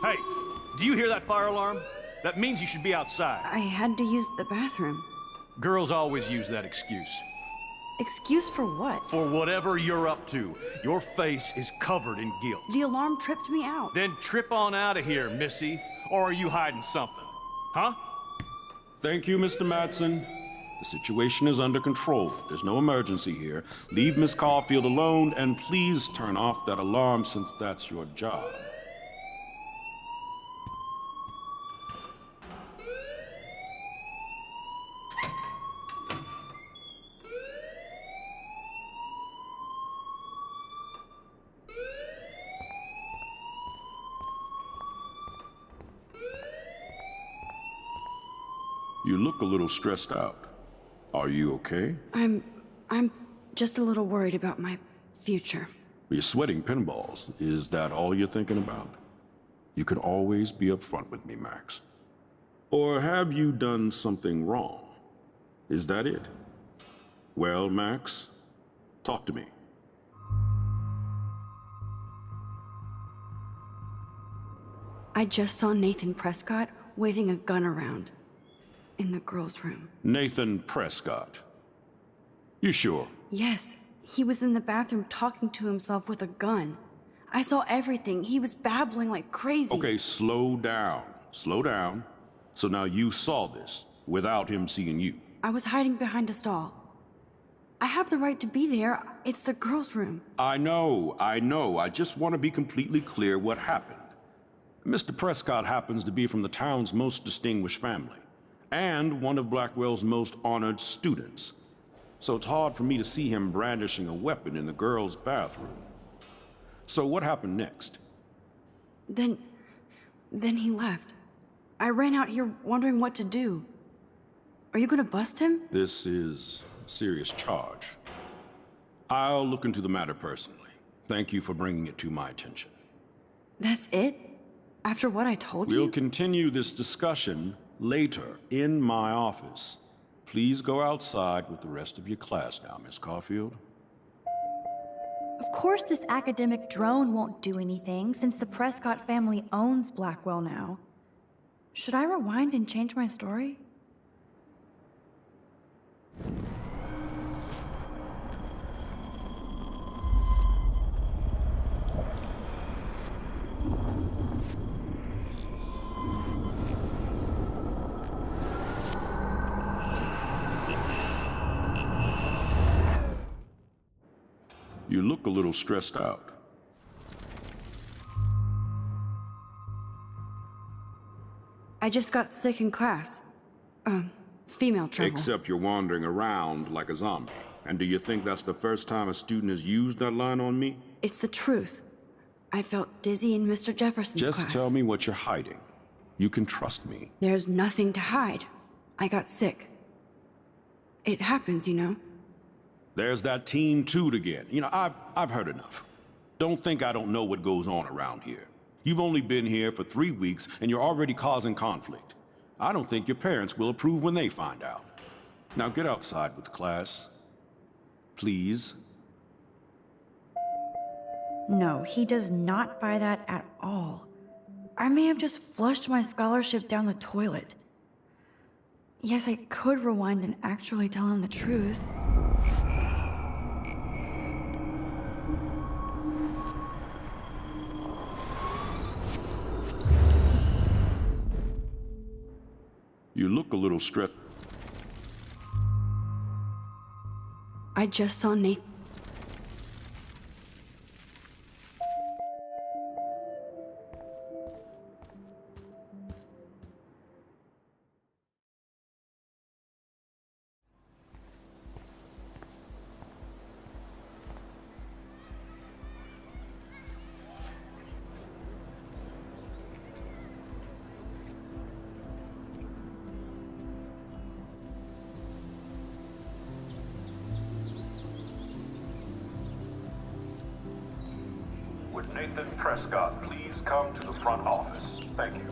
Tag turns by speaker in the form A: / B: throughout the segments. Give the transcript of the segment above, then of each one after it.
A: Hey, do you hear that fire alarm? That means you should be outside.
B: I had to use the bathroom.
A: Girls always use that excuse.
B: Excuse for what?
A: For whatever you're up to. Your face is covered in guilt.
B: The alarm tripped me out.
A: Then trip on out of here, Missy. Or are you hiding something? Huh?
C: Thank you, Mr. Madsen. The situation is under control. There's no emergency here. Leave Miss Caulfield alone, and please turn off that alarm since that's your job. You look a little stressed out. Are you okay?
B: I'm just a little worried about my future.
C: You're sweating pinballs. Is that all you're thinking about? You can always be upfront with me, Max. Or have you done something wrong? Is that it? Well, Max, talk to me.
B: I just saw Nathan Prescott waving a gun around in the girls' room.
C: Nathan Prescott. You sure?
B: Yes, he was in the bathroom talking to himself with a gun. I saw everything. He was babbling like crazy.
C: Okay, slow down. Slow down. So now you saw this without him seeing you.
B: I was hiding behind a stall. I have the right to be there. It's the girls' room.
C: I know. I just want to be completely clear what happened. Mr. Prescott happens to be from the town's most distinguished family, and one of Blackwell's most honored students. So it's hard for me to see him brandishing a weapon in the girls' bathroom. So what happened next?
B: Then he left. I ran out here wondering what to do. Are you gonna bust him?
C: This is a serious charge. I'll look into the matter personally. Thank you for bringing it to my attention.
B: That's it? After what I told you?
C: We'll continue this discussion later in my office. Please go outside with the rest of your class now, Miss Caulfield.
D: Of course this academic drone won't do anything since the Prescott family owns Blackwell now. Should I rewind and change my story?
C: You look a little stressed out.
B: I just got sick in class. Female trouble.
C: Except you're wandering around like a zombie. And do you think that's the first time a student has used that line on me?
B: It's the truth. I felt dizzy in Mr. Jefferson's class.
C: Just tell me what you're hiding. You can trust me.
B: There's nothing to hide. I got sick. It happens, you know.
C: There's that teen toot again. You know, I've heard enough. Don't think I don't know what goes on around here. You've only been here for 3 weeks and you're already causing conflict. I don't think your parents will approve when they find out. Now get outside with class. Please.
D: No, he does not buy that at all. I may have just flushed my scholarship down the toilet. Yes, I could rewind and actually tell him the truth.
C: You look a little stressed.
B: I just saw Nathan.
C: Would Nathan Prescott please come to the front office? Thank you.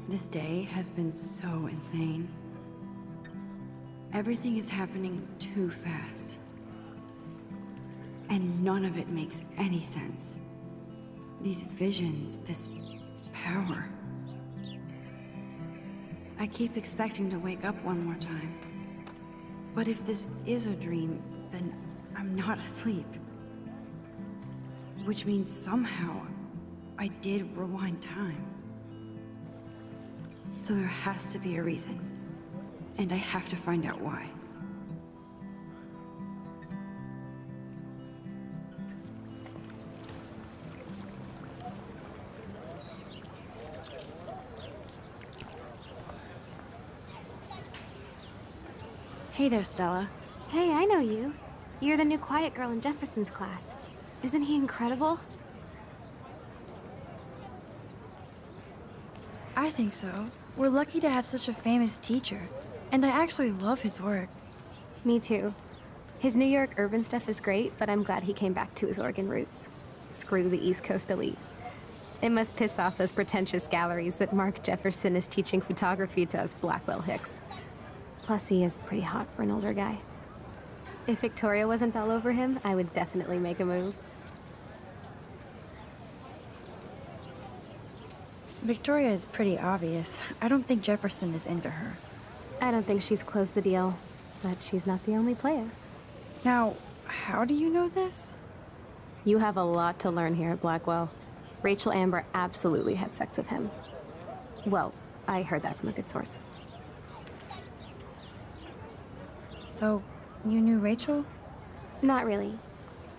B: This day has been so insane. Everything is happening too fast. And none of it makes any sense. These visions, this power. I keep expecting to wake up one more time. But if this is a dream, then I'm not asleep. Which means somehow I did rewind time. So there has to be a reason. And I have to find out why. Hey there, Stella.
E: Hey, I know you. You're the new quiet girl in Jefferson's class. Isn't he incredible?
D: I think so. We're lucky to have such a famous teacher. And I actually love his work.
E: Me too. His New York urban stuff is great, but I'm glad he came back to his Oregon roots. Screw the East Coast elite. It must piss off those pretentious galleries that Mark Jefferson is teaching photography to us Blackwell hicks. Plus, he is pretty hot for an older guy. If Victoria wasn't all over him, I would definitely make a move.
D: Victoria is pretty obvious. I don't think Jefferson is into her.
E: I don't think she's closed the deal, but she's not the only player.
D: Now, how do you know this?
E: You have a lot to learn here at Blackwell. Rachel Amber absolutely had sex with him. Well, I heard that from a good source.
D: So, you knew Rachel?
E: Not really.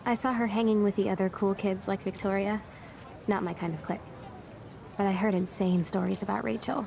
E: I saw her hanging with the other cool kids like Victoria. Not my kind of clique. But I heard insane stories about Rachel.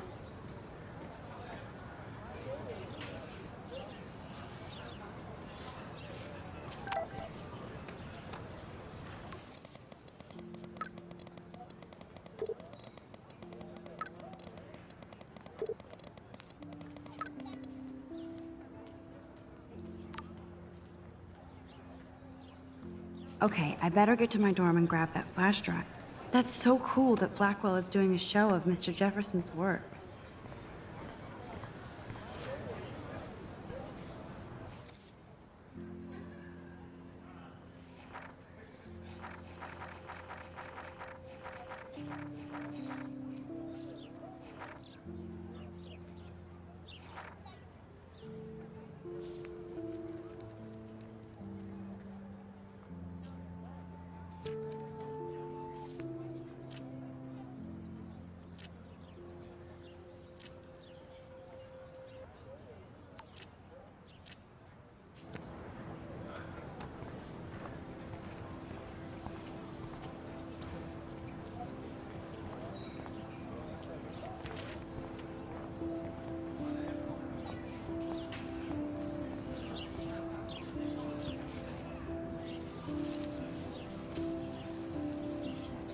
B: Okay, I better get to my dorm and grab that flash drive. That's so cool that Blackwell is doing a show of Mr. Jefferson's work.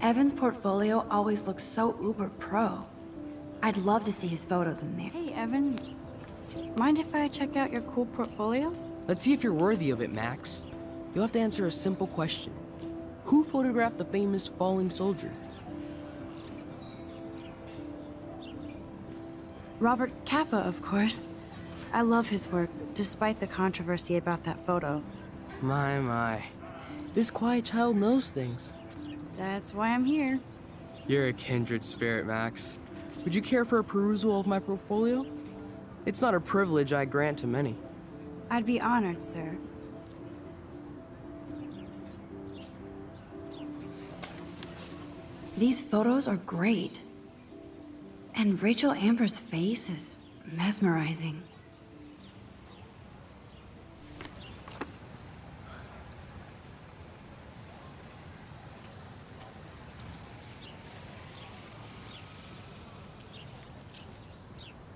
B: Evan's portfolio always looks so uber pro. I'd love to see his photos in there. Hey, Evan. Mind if I check out your cool portfolio?
F: Let's see if you're worthy of it, Max. You'll have to answer a simple question. Who photographed the famous falling soldier?
B: Robert Capa, of course. I love his work, despite the controversy about that photo.
F: My. This quiet child knows things.
B: That's why I'm here.
F: You're a kindred spirit, Max. Would you care for a perusal of my portfolio? It's not a privilege I grant to many.
B: I'd be honored, sir. These photos are great. And Rachel Amber's face is mesmerizing.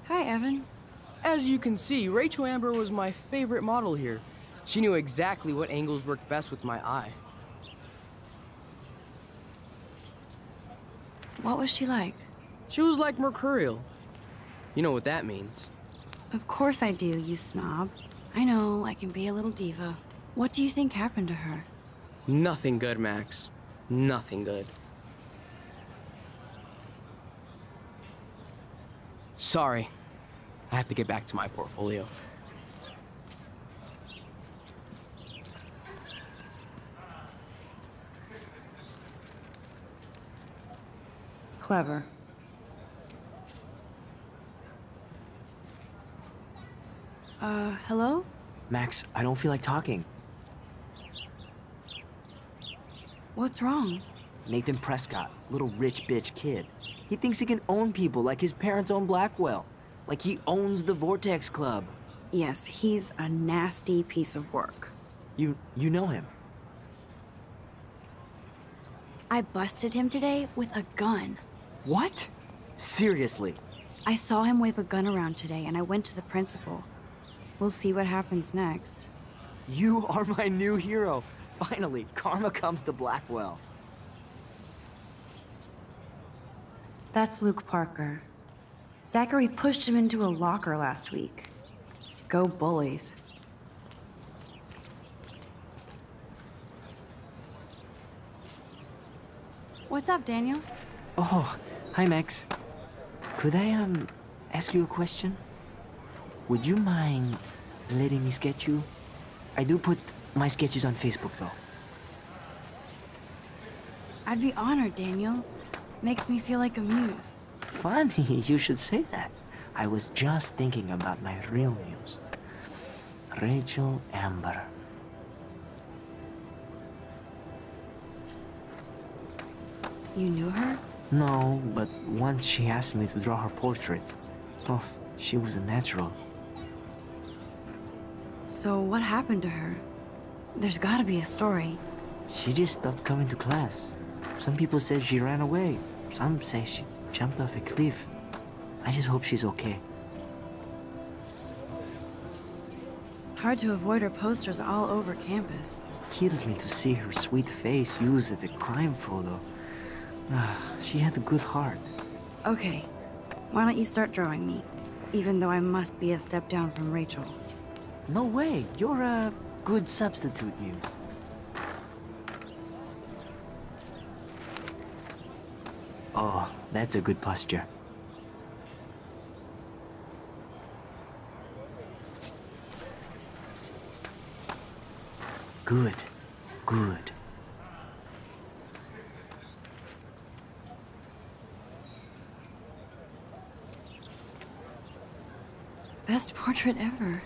B: Hi, Evan.
F: As you can see, Rachel Amber was my favorite model here. She knew exactly what angles worked best with my eye.
B: What was she like?
F: She was like mercurial. You know what that means.
B: Of course I do, you snob. I know, I can be a little diva. What do you think happened to her?
F: Nothing good, Max. Nothing good. Sorry. I have to get back to my portfolio.
B: Clever. Hello?
G: Max, I don't feel like talking.
B: What's wrong?
G: Nathan Prescott, little rich bitch kid. He thinks he can own people like his parents own Blackwell. Like he owns the Vortex Club.
B: Yes, he's a nasty piece of work.
G: You know him.
B: I busted him today with a gun.
G: What? Seriously?
B: I saw him wave a gun around today, and I went to the principal. We'll see what happens next.
G: You are my new hero. Finally, karma comes to Blackwell.
B: That's Luke Parker. Zachary pushed him into a locker last week. Go bullies. What's up, Daniel?
G: Oh, hi Max. Could I, ask you a question? Would you mind letting me sketch you? I do put my sketches on Facebook, though.
B: I'd be honored, Daniel. Makes me feel like a muse.
G: Funny you should say that. I was just thinking about my real muse. Rachel Amber.
B: You knew her?
G: No, but once she asked me to draw her portrait. Oh, she was a natural.
B: So what happened to her? There's gotta be a story.
G: She just stopped coming to class. Some people said she ran away. Some say she jumped off a cliff. I just hope she's okay.
B: Hard to avoid her posters all over campus.
G: Kills me to see her sweet face used as a crime photo. She had a good heart.
B: Okay, why don't you start drawing me? Even though I must be a step down from Rachel.
G: No way, you're a good substitute muse. Oh, that's a good posture. Good, good.
B: Best portrait ever.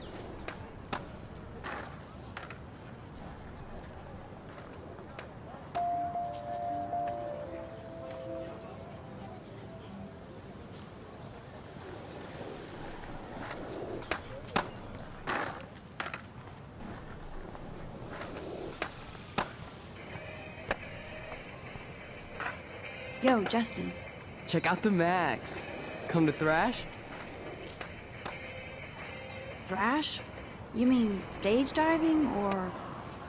B: Yo, Justin.
F: Check out the Max. Come to thrash?
B: Thrash? You mean stage diving, or...?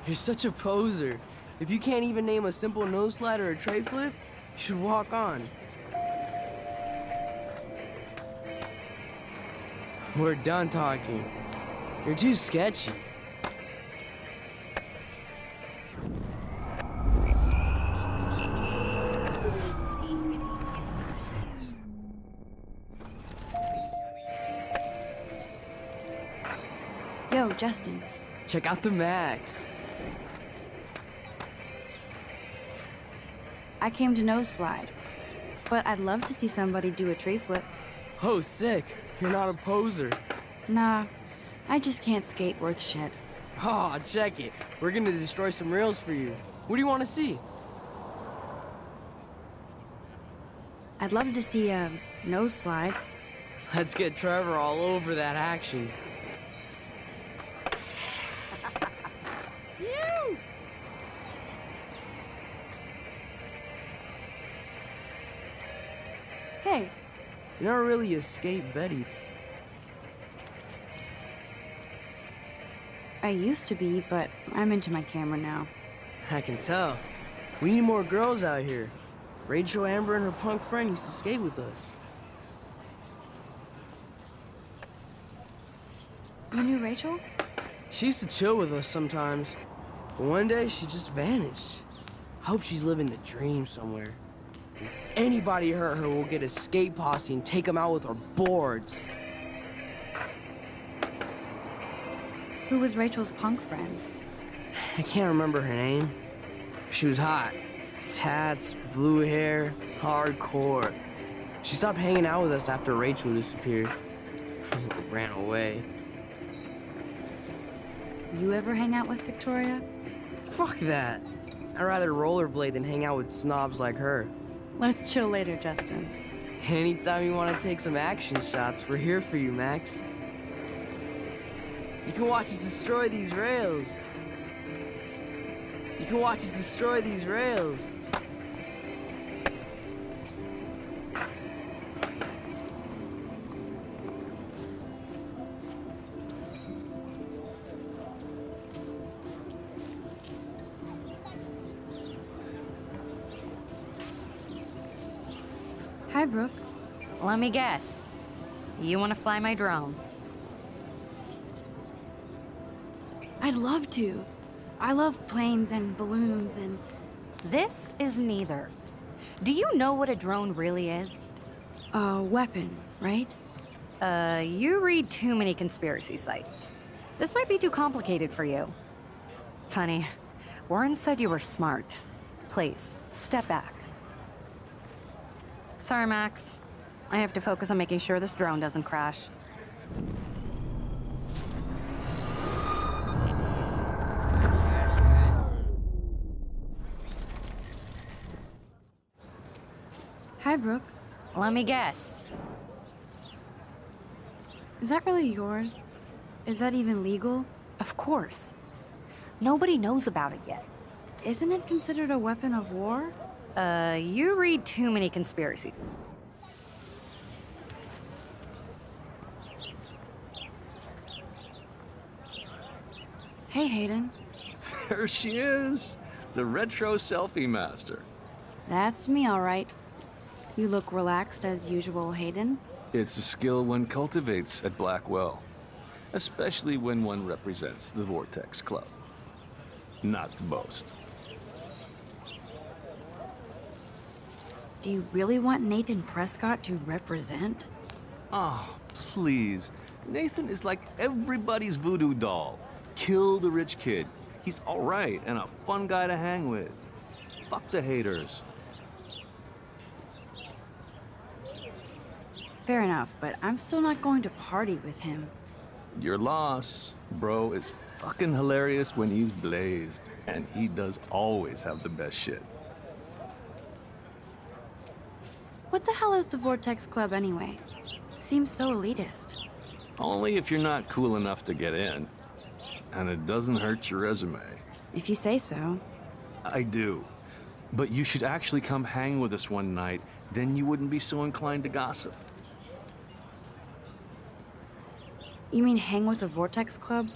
F: You're such a poser. If you can't even name a simple nose slide or a tray flip, you should walk on. We're done talking. You're too sketchy.
B: Yo, Justin.
F: Check out the Max.
B: I came to nose slide, but I'd love to see somebody do a tree flip.
F: Oh, sick. You're not a poser.
B: Nah, I just can't skate worth shit.
F: Oh, check it. We're gonna destroy some rails for you. What do you want to see?
B: I'd love to see a nose slide.
F: Let's get Trevor all over that action.
B: Hey,
F: You're not really a skate Betty.
B: I used to be, but I'm into my camera now.
F: I can tell. We need more girls out here. Rachel Amber and her punk friend used to skate with us.
B: You knew Rachel?
F: She used to chill with us sometimes. But one day, she just vanished. I hope she's living the dream somewhere. Anybody hurt her, we'll get a skate posse and take them out with our boards.
B: Who was Rachel's punk friend?
F: I can't remember her name. She was hot. Tats, blue hair, hardcore. She stopped hanging out with us after Rachel disappeared. Ran away.
B: You ever hang out with Victoria?
F: Fuck that. I'd rather rollerblade than hang out with snobs like her.
B: Let's chill later, Justin.
F: Anytime you want to take some action shots, we're here for you, Max. You can watch us destroy these rails. You can watch us destroy these rails.
B: Hi, Brooke.
H: Let me guess. You want to fly my drone?
B: I'd love to. I love planes and balloons and...
H: This is neither. Do you know what a drone really is?
B: a weapon, right?
H: You read too many conspiracy sites. This might be too complicated for you. Funny, Warren said you were smart. Please, step back. Sorry, Max. I have to focus on making sure this drone doesn't crash.
B: Hi, Brooke.
H: Let me guess.
B: Is that really yours? Is that even legal?
H: Of course. Nobody knows about it yet.
B: Isn't it considered a weapon of war?
H: You read too many conspiracy.
B: Hey, Hayden.
I: There she is, the retro selfie master.
B: That's me, all right. You look relaxed as usual, Hayden.
I: It's a skill one cultivates at Blackwell, especially when one represents the Vortex Club. Not to boast.
B: Do you really want Nathan Prescott to represent?
I: Oh, please. Nathan is like everybody's voodoo doll. Kill the rich kid. He's all right and a fun guy to hang with. Fuck the haters.
B: Fair enough, but I'm still not going to party with him.
I: Your loss. Bro is fucking hilarious when he's blazed, and he does always have the best shit.
B: What the hell is the Vortex Club anyway? It seems so elitist.
I: Only if you're not cool enough to get in. And it doesn't hurt your resume.
B: If you say so.
I: I do. But you should actually come hang with us one night, then you wouldn't be so inclined to gossip.
B: You mean hang with the Vortex Club?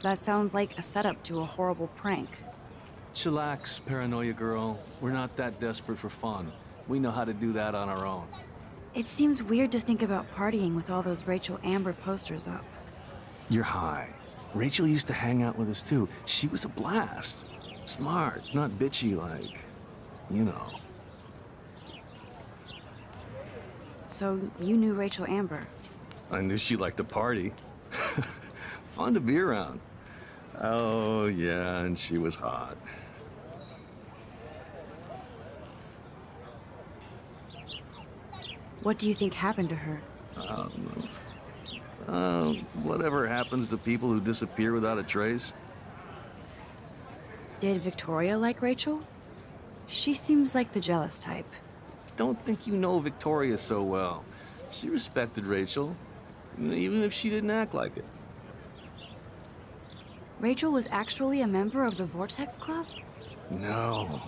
B: That sounds like a setup to a horrible prank.
I: Chillax, paranoia girl. We're not that desperate for fun. We know how to do that on our own.
B: It seems weird to think about partying with all those Rachel Amber posters up.
I: You're high. Rachel used to hang out with us too. She was a blast. Smart, not bitchy like, you know.
B: So you knew Rachel Amber?
I: I knew she liked to party. Fun to be around. Oh, yeah, and she was hot.
B: What do you think happened to her?
I: Whatever happens to people who disappear without a trace.
B: Did Victoria like Rachel? She seems like the jealous type.
I: Don't think you know Victoria so well. She respected Rachel, even if she didn't act like it.
B: Rachel was actually a member of the Vortex Club?
I: No.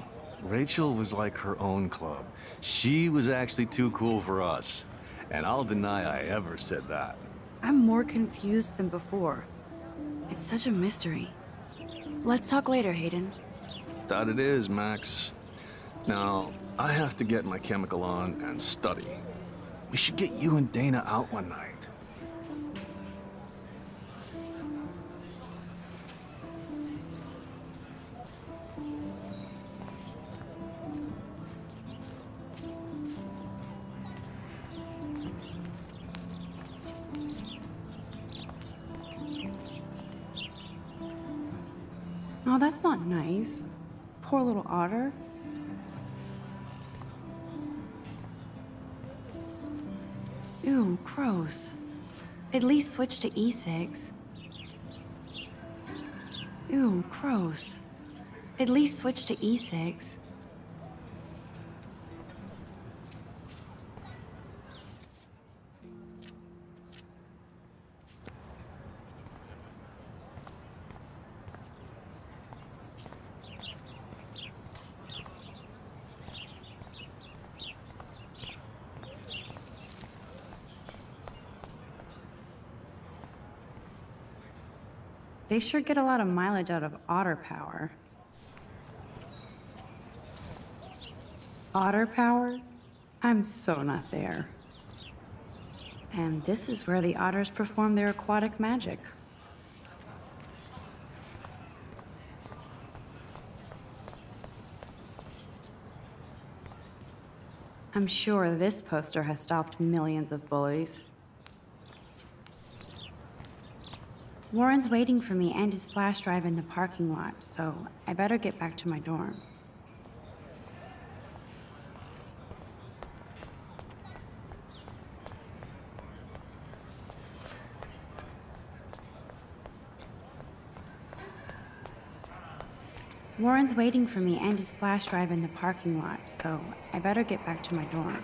I: Rachel was like her own club. She was actually too cool for us. And I'll deny I ever said that.
B: I'm more confused than before. It's such a mystery. Let's talk later, Hayden.
I: That it is, Max. Now, I have to get my chemical on and study. We should get you and Dana out one night.
B: Oh, that's not nice. Poor little otter. Ew, gross. At least switch to E6. Ew, gross. At least switch to E6. They sure get a lot of mileage out of otter power. Otter power? I'm so not there. And this is where the otters perform their aquatic magic. I'm sure this poster has stopped millions of bullies. Warren's waiting for me and his flash drive in the parking lot, so I better get back to my dorm. Warren's waiting for me and his flash drive in the parking lot, so I better get back to my dorm.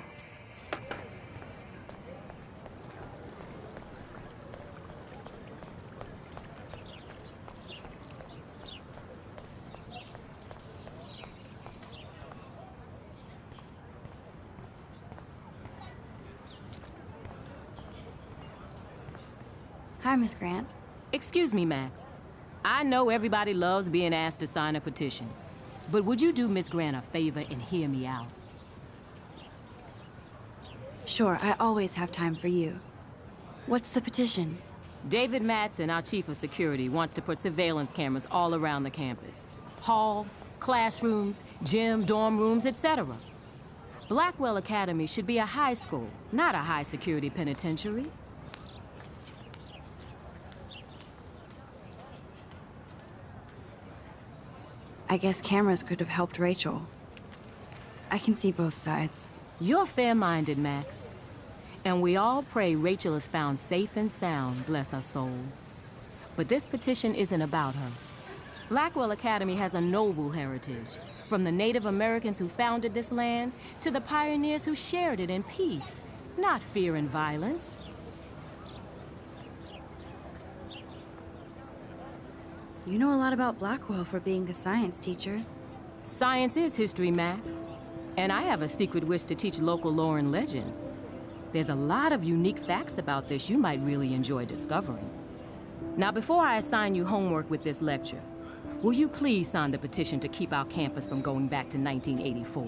B: Hi, Miss Grant.
J: Excuse me, Max. I know everybody loves being asked to sign a petition, but would you do Miss Grant a favor and hear me out?
B: Sure, I always have time for you. What's the petition?
J: David Madsen, our chief of security, wants to put surveillance cameras all around the campus. Halls, classrooms, gym, dorm rooms, etc. Blackwell Academy should be a high school, not a high-security penitentiary.
B: I guess cameras could have helped Rachel. I can see both sides.
J: You're fair-minded, Max. And we all pray Rachel is found safe and sound, bless her soul. But this petition isn't about her. Blackwell Academy has a noble heritage, from the Native Americans who founded this land to the pioneers who shared it in peace, not fear and violence.
B: You know a lot about Blackwell for being the science teacher.
J: Science is history, Max. And I have a secret wish to teach local lore and legends. There's a lot of unique facts about this you might really enjoy discovering. Now, before I assign you homework with this lecture, will you please sign the petition to keep our campus from going back to 1984?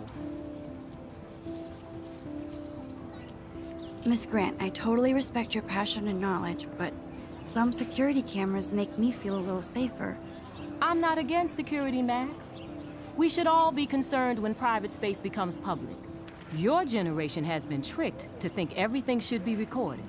B: Miss Grant, I totally respect your passion and knowledge, but some security cameras make me feel a little safer.
J: I'm not against security, Max. We should all be concerned when private space becomes public. Your generation has been tricked to think everything should be recorded.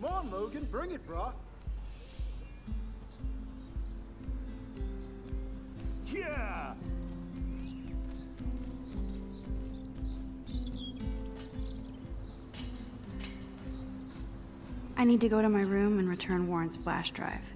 K: Come on, Logan, bring it, brah.
A: Yeah!
B: I need to go to my room and return Warren's flash drive.